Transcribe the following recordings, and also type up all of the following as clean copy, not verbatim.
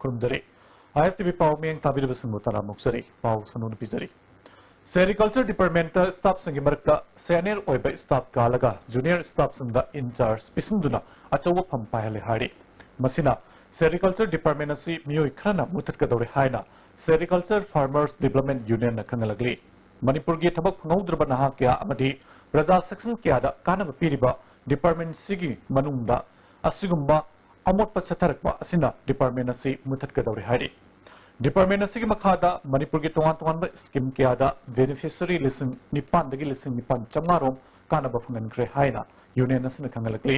खुरुमजरी ISTV पाव में ताबिरबसिंग मुतरा मुक्सरी पाव सनुन पिजरी sericulture department staff संगी मरक्ता senior ओइबा staff कालगा junior staff संगा इंचार्ज पिसिंदुना अचौबा फम पायले हारी मसिना सेरिकल्चर डिपार्टमेंट असि मियोय खरना मुथतकदौरे हायना सेरिकल्चर फार्मर्स डेवलपमेंट यूनियन न खंगलगली मणिपुर की थबक फंगौद्रबा नहा क्या अमदी प्रजा सेक्शन क्यादा कानब पीरिबा डिपार्टमेंट सिगी मनुंगदा असिगुम्बा अमोटपा चथरकपा असिना डिपार्टमेंट असि मुथतकदौरे हारी डिपार्टमेंट असि मखादा मणिपुर की तोंगान स्कीम क्यादा बेनिफिशियरी लिसिंग निपान दगी लिसिंग निपान चमारोम कानब फंगनख्रे हायना यूनियन असि खंगलगली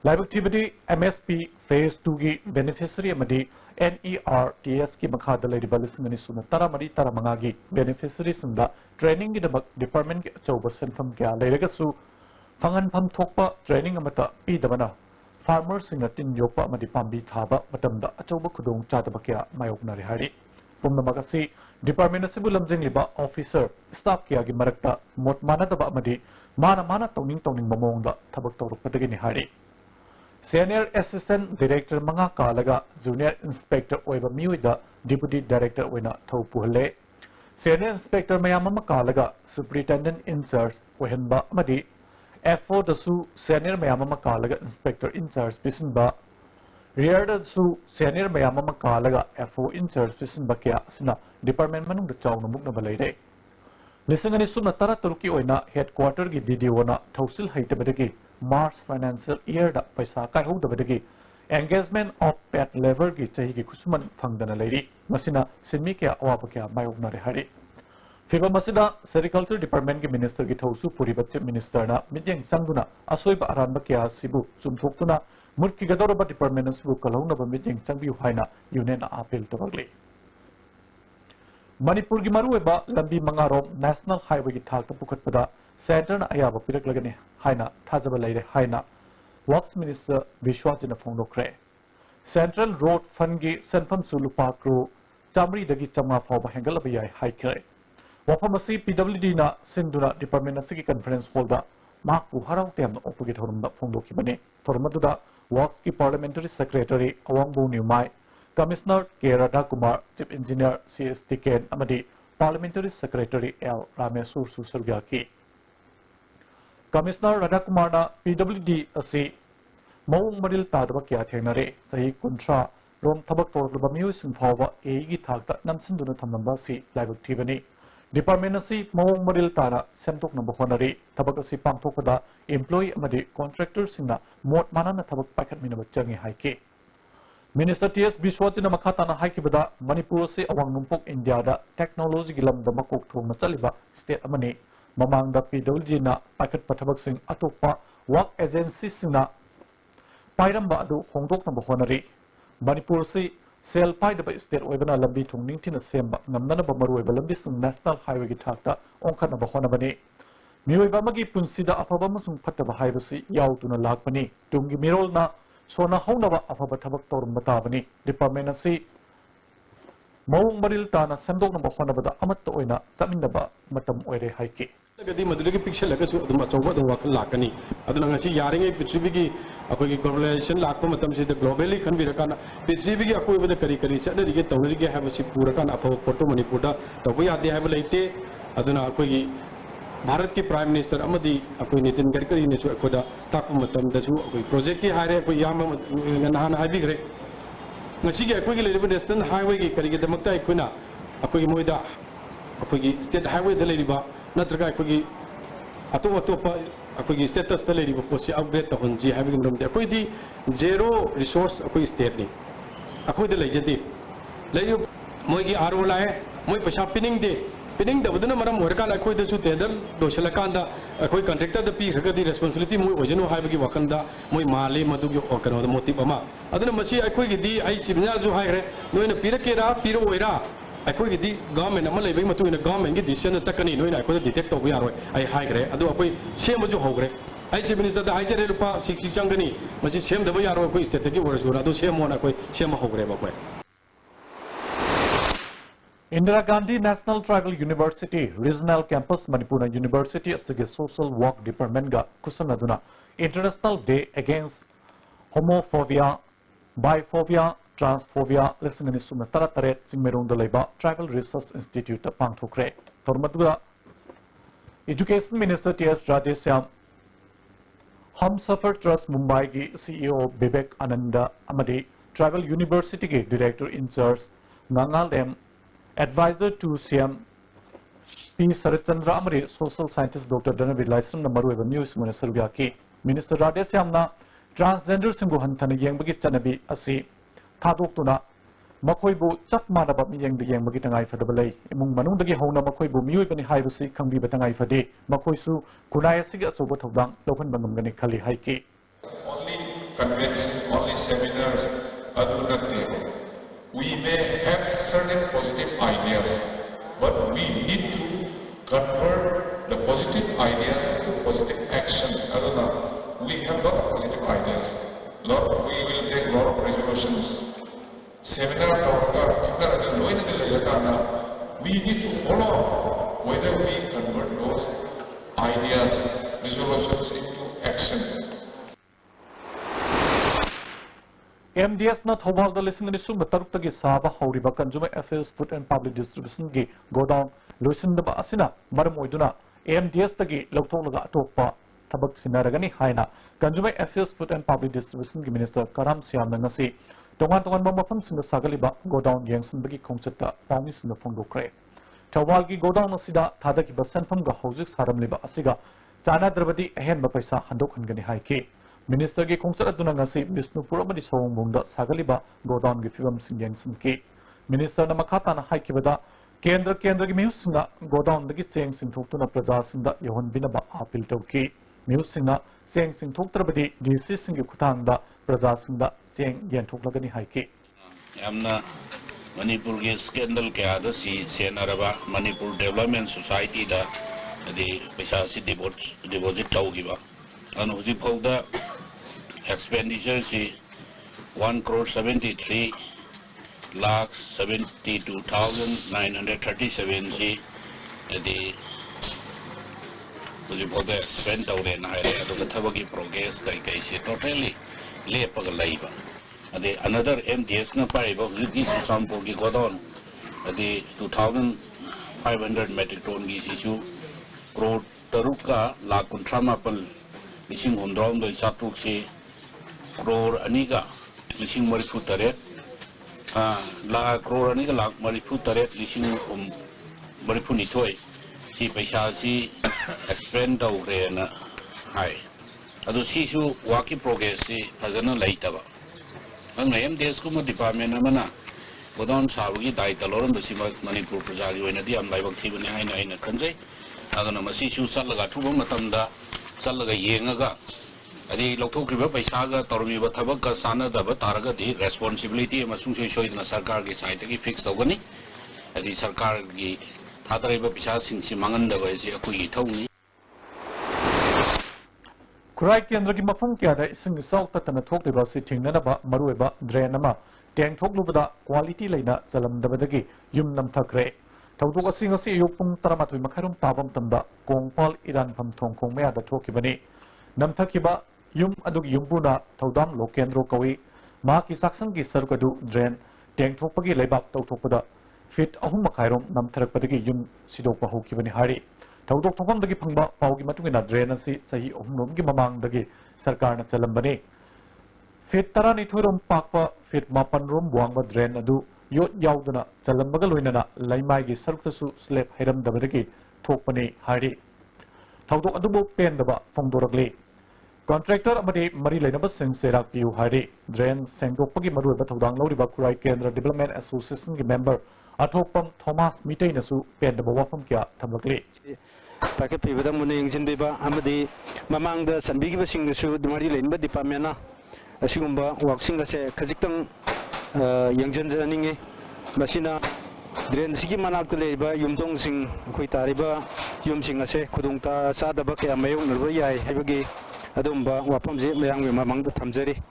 लाइबक थिबदी MSP phase 2 की बेनिफिशियरी अमदी NERTS की मखादा लेरिबा लिसिंग अनि सुना तरा मरी तरा मंगागी बेनिफिशियरी सिंदा ट्रेनिंग की दबक डिपार्टमेंट के अचौबा सेंफम क्या लेरगसु फंगनफम थोकपा ट्रेनिंग अमता पीदबना फार्मर्स सिंग तिन योपा अमदी पांबी थाबा मतमदा अचौबा खुदोंग चादबा क्या मायोकनारे हारी पुमनमक असि डिपार्टमेंट असिबु लमजिंगलिबा ऑफिसर स्टाफ क्या की मरक्ता मोट मानदबा अमदी माना तौनिंग ममोंगदा थबक तौरपदगिनि हारी सीनियर असिस्टेंट डायरेक्टर मंगा कालगा जूनियर इंस्पेक्टर ओइबा मिउइदा डिप्यूटी डायरेक्टर ओइना थौ पुहले सीनियर इंस्पेक्टर मयाम अमा कालगा सुपरिटेंडेंट इंचार्ज ओहनबा अमदी FO दसु सीनियर मयाम अमा कालगा इंस्पेक्टर इंचार्ज पिसिनबा रियर दसु सीनियर मयाम अमा कालगा FO इंचार्ज पिसिनबा क्या सिना डिपार्टमेंट मनुंग चाउना मुक्नबा लेरे लिसिंगनि सुना तरा तुरुकी ओइना हेडक्वार्टर की वीडियो ना थौसिल हैतबदगी मार्च फाइनेंशियल ईयर दा पैसा कायहौदबदगी एंगेजमेंट ऑफ पेट लेबर की चाही की खुसमन फंगदना लेरी मसिना सिनमी क्या अवाब क्या मायोकनारे हारी फिबा मसिदा सेरिकल्चर डिपार्टमेंट की मिनिस्टर की थौसु पुरिबा चीफ मिनिस्टर ना मिजेंग संगुना असोइबा अरानबा क्या सिबु चुमथोक्तुना मुर्की गदौरबा डिपार्टमेंट सिबु कलौनबा मिजेंग संबियु हाइना यूनियन अपील तबगले मणिपुर की मरुएबा लंबी मंगारोम नेशनल हाईवे की थाकता पुखतपदा सेंटर अयाबा पिरकलगने हाइना थाजबा लेरे हाइना वर्क्स मिनिस्टर विश्वासजन फोंदोक्रे सेंट्रल रोड फंड की सेंफम सुलुपा क्रो चामरी दगी चमा फावबा हेंगलबा याय हाइखे वफम असि PWD ना सिंधुना डिपार्टमेंट असि की कॉन्फ्रेंस हॉल दा माकु हराव तेम ओपगे थोरमदा फोंदोखिबने थोरमदुदा वर्क्स की पार्लियामेंटरी सेक्रेटरी अवांगबो न्यूमाई कमिश्नर के Radha Kumar chief engineer CST केन अमदी पार्लियामेंटरी सेक्रेटरी L रामेश्वर सुसरगा की कमिश्नर राधा कुमार ना PWD असि मौंग मरिल तादबा क्या थेंगनरे सही कुंट्रा रोम थबक तोरबा मियुसिंग फावबा ए की थाकता नमसिंदुना थमनबा सि लाइबक थिबनी डिपार्टमेंट असि मौंग मरिल ताना सेमतोकनबा होनरे थबक असि पांगथोकदा एम्प्लॉई अमदी कॉन्ट्रैक्टर सिंगना मोट मानना थबक पाखतमिनबा चंगी हाइके मिनिस्टर TS विश्वजना मखाताना हाइकिबदा मणिपुर से अवांग नुंपोक इंडिया दा टेक्नोलॉजी की लमदा मकोक थोंगना चलिबा स्टेट अमने ममांगदा PWD ना पाखत पथबक सिंग अतोपा वर्क एजेंसी सिंगना पाइरंबा अदु होंदोकनबा होनरे मणिपुर से सेल पाइदबा स्टेट ओइबना लंबी थोंगनिंग थिना सेमबा नमननबा मरुइबा लंबी सिंग नेशनल हाईवे की थाकता ओंखनबा होनबने मियोइबा मगी पुंसिदा अफबा मसुंग फटबा हाइबसी याउतुना लाकपनी तुंगी मिरोलना सोना हौनबा अफबा थबक तौरम बताबनी डिपार्टमेंट असि मौंग मरिल ताना सेमदोकनबा होनबदा अमत्त ओइना चमिनबा मतम ओइरे हाइके गदी मधुरगी पिक्चर लगसु अदुम अचौबा अदुम वाखल लाकनी अदुना ngasi यारिंगे पृथ्वी की अखोगी ग्लोबलाइजेशन लाकपा मतम से ग्लोबली खनबिरकाना पृथ्वी की अकोइबदा करी चदरिगे तौनरिगे हाबसी पुरकाना अफो फोटो मणिपुरदा तबो यादे हाब लेते अदुना अखोगी भारत की प्राइम मिनिस्टर अमदी अखोई नितिन गडकरी ने सु अखोदा ताकु मतम दसु अखोई प्रोजेक्ट की हारे अखोई याम नहान हाबिग्रे ngasi ge अखोगी लेरिबा नेशनल हाईवे की करिगे दमकता अखोइना अखोगी मोइदा अखोगी स्टेट हाईवे द लेरिबा नत्रगा अखोगी अतोपा अखोगी स्टेटस द लेरिबा पोसी अपग्रेड तहनजी हाबिगे मरमदे अखोइदी जेरो रिसोर्स अखोई स्टेट नि अखोइद लेजदे लेयो मोइगी आरो लाए मोइ पैसा पिनिंग दबदना मरम होरकान अखोइदसु टेंडर दोसलकांदा अखोई कॉन्ट्रैक्टर द पीखगदी रिस्पांसिबिलिटी मोइ ओजनो हाबिगे वखंदा मोइ माले मदुगे ओकनो द मोटिव अमा अदना मसी अखोइगिदी आई चिबनाजु हाइरे नोइना पिरकेरा पिरो ओइरा अखोइगिदी गवर्नमेंट अमा लेबई मतुइना गवर्नमेंट की डिसीजन चकनी नोइना अखोइदा डिटेक्ट तौबो यारोय आई हाइग्रे अदो अखोइ सेमजु होग्रे आई चीफ मिनिस्टर द हाइजरे रुपा 6 चंगनी मसी सेम दबो यारो अखोइ स्टेट की ओरजुरा अदो सेमोना अखोइ सेम होग्रे बखोइ Indira Gandhi national tribal university regional campus Manipur university असगे सोशल वर्क डिपार्टमेंट गा कुसनदुना international day against homophobia biphobia Transphobia listening in Sumna Taret Singmerung Leba Tribal Research Institute Pangthokre. Formatua Education Minister T.S. Rajesyam Humsafar Trust Mumbai ki CEO Vivek Ananda Amadi Tribal University ki Director in Charge Nangal M Advisor to CM P. Sarachandra Amadi Social Scientist Dr. Danavid Lysam Namaru Eva News Minister Vyaki Minister Rajesyamna Transgender Singu Hantana Yangbagi Chanabi Asi Tadoktuna Makoibu Chap Manaba Yang the Yangbagi Tangai Fadabalay Imung Manundagi Hona Makoibu Mui Haibusi Kambi Batangai Fade Makoisu Kunaya Siga Sobotodang Lokan Bangani Kali Haiki. Only convention, only seminars, Adunati. We may have certain positive ideas, but we need to convert the positive ideas into positive action. Aduna, we have a lot of positive ideas. We will take a lot of resolutions. Seminar we need to follow whether we convert those ideas, resolutions into action. MDS na thawal da lising ni sum taruk tagi saba hawriba Consumer Affairs Food and Public Distribution gi godown loisin da asina maram oiduna MDS tagi lawtholaga atokpa thabak sinaragani haina Consumer Affairs Food and Public Distribution gi Minister Karam Siam na ngasi tongan mafam sinda sagaliba godown yengsin bagi khongchata pawni sinda phongdokre thawal gi godown asida thadaki ba senfam ga hojik saramliba asiga chana drabadi ahen ba paisa handok hangani haiki Minister ki khongchat aduna ngasi Bisnupur amadi Sawongbungda sagaliba godown gi fibam singyang sinki Minister na makata na haikibada kendra gi mihusna godown dagi cheng singthoktuna praja sinda yohon binaba apil tawki mihusna cheng singthoktrabadi DC singi khutangda praja sinda cheng yenthokлагani haiki yamna Manipur ge scandal kya da si senaraba Manipur Development Society da di paisa si deposit tawgiba an huji phawda expenditure si 1,73,72,937 si di huji phawda spend tawre na hai ado thabagi progress kai si totally lepaga laiba ade another MDS na pariba huji Susampur gi godon ade 2,500 metric ton gi sisu crore taruka lakh kuntramapal Lising Hundrom do Chatuk si crore aniga Lising Marifu Taret la crore aniga lakh Marifu Taret Lising Marifu Nitoy si paisa si expand daw na hai ado sisu waki progress si fazana laitaba ang MDS ko mo department naman na godon sabugi dai taloron do si Manipur projagi oina di am laibak thibani hai na kanjai agana masisu salaga thuba matamda salaga yengaga adi lokthokriba paisaga tormiba thabakka sanadaba taragadi responsibility amasung soidna sarkar gi side gi fix tawgani adi sarkar gi thadariba pisa singsi mangandaba isi akui thawni Kurai Kendra ki mafum kya da ising isau tatana thokliba si thingnanaba marueba drain ama teng thoklubada quality leina chalamdabadagi yum namthakre Tawdok asing asi yopung taramatui makharum tabam tanda kongpal iran pham thongkong maya da thokibani namthakiba yum adugi yumpuna tawdam lokendro kawi ma ki saksang ki sarkadu drain teng thokpagi leibak tawthokpada fit ahum makhairom namtharakpadagi yum sidokpa hokibani hari tawdok thongam dagi phangba pawgi matungina drain asi sahi ahumrom gi mamang dagi sarkarna chalambani fit tarani thoirom pakpa fit mapanrom buangba drain adu Yot yaudana chalambaga loinana laimai gi saruktasu slap hiram dabadagi thokpani hari thawdok adubu pendaba phongdoragli contractor amadi mari lainaba senserak piu hari drain sengdokpagi maruiba thawdang loriba Kurai Kendra Development Association gi member athokpam Thomas Mitei nasu pendaba wafam kya thamlakli paket pibada muning jindiba amadi mamangda sanbigi basing su mari lainba department na asigumba working ase khajiktang Yangjanjaninge Masina Drain Siki Manak Leba Yumtong Sing Kuitariba Yum Sing Ase Kudungta Sadaba Kaya Mayong Nurbayai Habagi Adumba Wapamzi Mayang Mamang the Tamzeri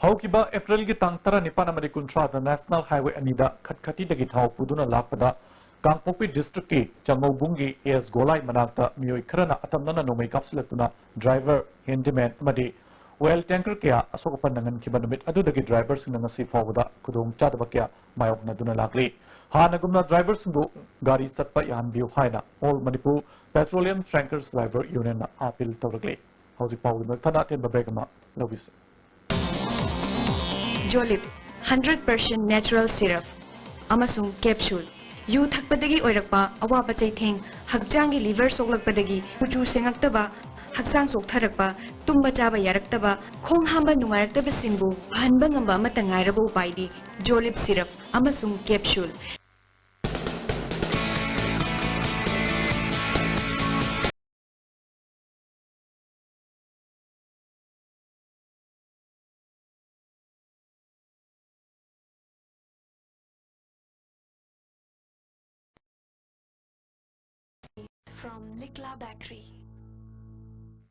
Haukiba April gi tang tara nipan amari kuntra the National Highway Anida Khatkati dagi thau puduna lakpada Kangpopi District ki Changbungi AS Golai Manakta Mioi Kharana atamnana nomai kapsilatuna driver handyman amadi oil tanker kaya asokapan nangan kibanumit adudagi drivers ng ngasi fawda kudong chadaba kaya mayok na duna lakli. Hanagumna drivers ng gari satpa yan biu haina All Manipur Petroleum Tankers Driver Union na apil tawragli. Hausi pawda nagtanatin babegama lawis. Jolib 100% natural syrup amasung capsule yu thakpadagi oirakpa awaba chaitheng hakjangi liver soklakpadagi puchu sengakta hakjang soktharakpa tumba chaba yaraktaba khong hamba nungaraktaba singbu hanba ngamba amata ngairaba upaidi Jolib syrup amasung capsule. From Nikla Bakery.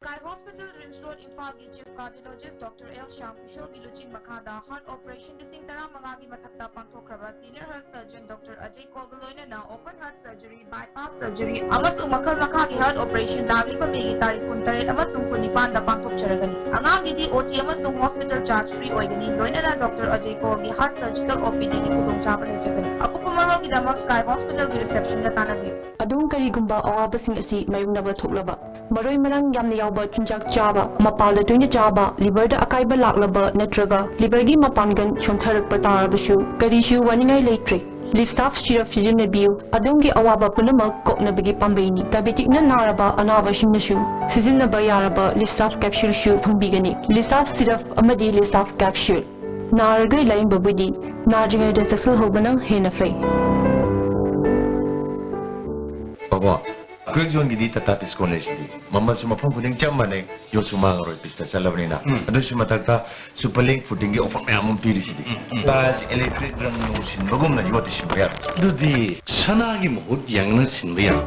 Sky Hospital Rims Road Imphal-gi Chief Cardiologist Dr. L. Shamkishore gi luching makhada heart operation lising tara mangagi mathakta pangthokraba senior heart surgeon Dr. Ajay Kolgaloina na open heart surgery bypass surgery amasung makhal makhagi heart operation lagliba megi tarikh 13 amasung 19 da pangthokcharagani angangidi OT amasung hospital charge free oigani loina na Dr. Ajay Kol gi heart surgical OPD gi khudongchaba lejagani akupa marog gi damak Sky Hospital gi reception da tanabi Adung karigumba awabasing asi mayungnaba thoklaba maroi marang yamna yawba chunjak chaba mapalda tuina chaba liver da akaiba laklaba natraga liver gi mapangan chontharakpa tarabasu karishu waningai leitre live staff syrup sizinnabiu adungi awaba punamak koknabagi pambaini diabetic na naraba anaba shimnasu sizinnaba yaraba live staff capsule shu phangbigani live staff syrup amadi live staff capsule naragai laimba budi najingai da saksul hobanang henafai Baba, Kujun gidi tatatis college di. Mama cuma pun kuning jam mana yo cuma ngaroi pista salah benar. Ada cuma takta superlink footing offer me amum piri sidi. Tas electric drum nusin bagum na yo tisin bayar. Dudi sanagi mohut yang nasin bayar.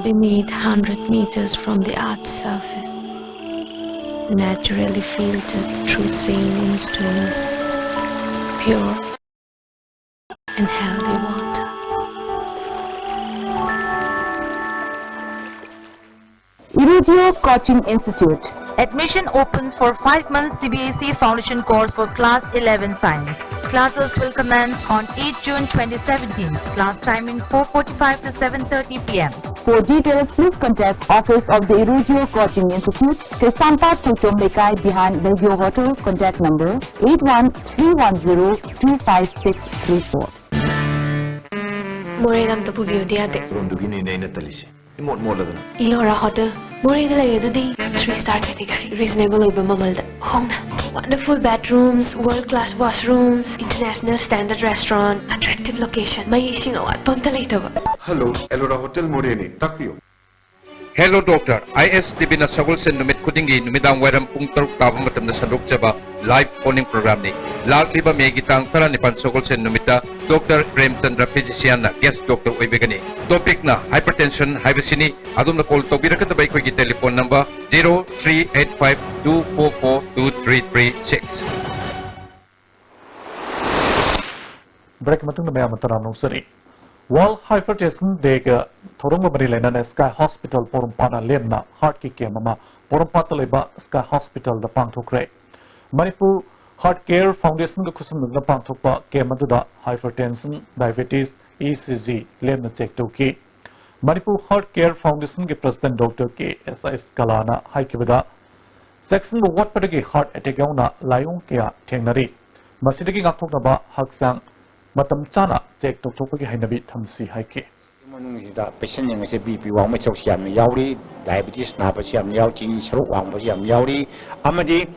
Beneath 100 meters from the Earth's surface, naturally filtered through saline stones, pure and healthy water. Irugio Coaching Institute. Admission opens for 5 months CBSE Foundation course for Class 11 Science. Classes will commence on 8 June 2017. Class timing 4:45 to 7:30 p.m. For details, please contact Office of the Irugio Coaching Institute, Kesampat Puchom Mekai behind Belgio Hotel. Contact number 813102564. Moregam to pubiyo diate. Rondugini neina talisi. Imot molagan. Ilora Hotel. Morega layedudi 3-star category. Reasonable over mamalda. Hongna. Wonderful bedrooms, world-class washrooms, international standard restaurant, attractive location. May ising awat pamta later. Hello, Elora Hotel Moreni. Takyo. Hello Doctor, ISTV na sagol sen numit kudingi numidang waram pung taruk tabang matam na sandok jaba live phoning program ni. Lagli ba may gitang tara ni pan sagol sen numita Dr. Premchandra physician na guest doctor oibegani. Topic na hypertension, hypersini adum na call to bira katabay ko gi telephone number 038524423336. Break matung na maya mataram nung sari. World Hypertension Day ka thorong mabari lena na Sky Hospital forum pana lemna heart ki ke mama forum patalai ba Sky Hospital da pangthokre Manipur Heart Care Foundation ka khusum na pangthokpa ke maduda hypertension diabetes ECG lemna check to ki Manipur Heart Care Foundation ke president Dr. KSS Kalana haikibada section bo wat padagi heart attack yauna layong kya thengnari masidagi ngakthokna ba haksang matam chana check to thopagi hainabi thamsi haike manungsida patient yang se BP wang ma chok siam yauri diabetes na pa siam yaw chini saruk wang pa siam yauri amadi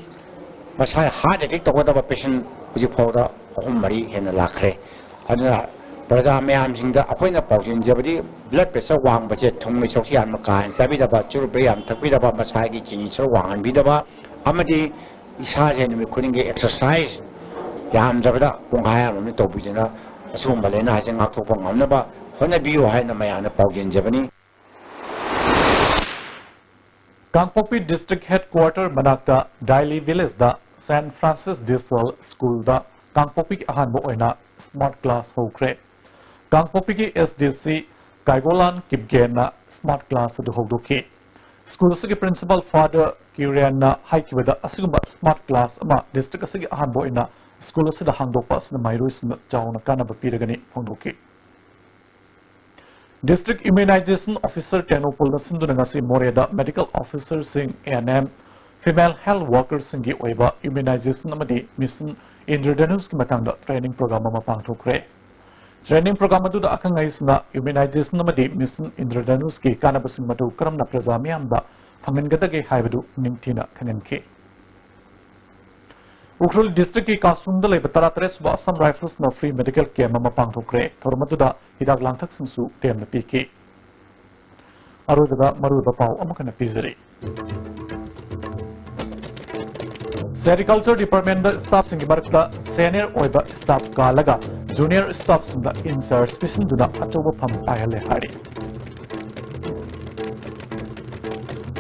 masai heart attack to da patient uji phawda ahum mari hena lakhre aduna brada me am singda akoina pawjin jabadi blood pressure wang ba che thong me chok siam ka sabi da ba chur be am thakbi da ba masai gi chini saruk wang an bi da ba amadi isa je ni kuning ge exercise yam jabada kunghaya no to bujina asum balena ha jeng akthok pang amna ba hona biyo hai na mayana pawgen jabani Kangpopi district headquarter manakta Daily Village da San Francis Diesel School da Kangpopi ahan bo oina smart class hokre Kangpopiki SDC Kaigolan Kipgena Smart Class adu hogdoki. School asigi principal father Kiriana Haikibada asigumba Smart Class ama district asigi ahanbo ina school asida hangdokpa asina mairuisna chauna kanaba piragani hongdoki. District Immunization Officer Tenopol na sinduna ngasi Moreda Medical Officer sing ANM Female Health Workers singi oiba immunization amadi mission Indradanus ki matangda training program ama pangthokre. Training program adu da akang isna immunization amadi mission Indradanus ki kanabasing matu karamna prajami amba phangingadage haibadu ningthina khangenki. Ukrul district ki kasumda leba taratres ba Assam Rifles na free medical camp ama pangthokre. Thormadu da hidak langthak sinsu temna piki. Arudada maruda pau amakana pizari. Agriculture Department da staff singi marakta senior oiba staff kalaga junior staff sinda in-charge pisinduna achoba pham paihale hari.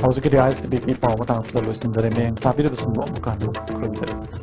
How's it ISTB pau matang sla loisindare meng tapira bisindu amukandu krumzare.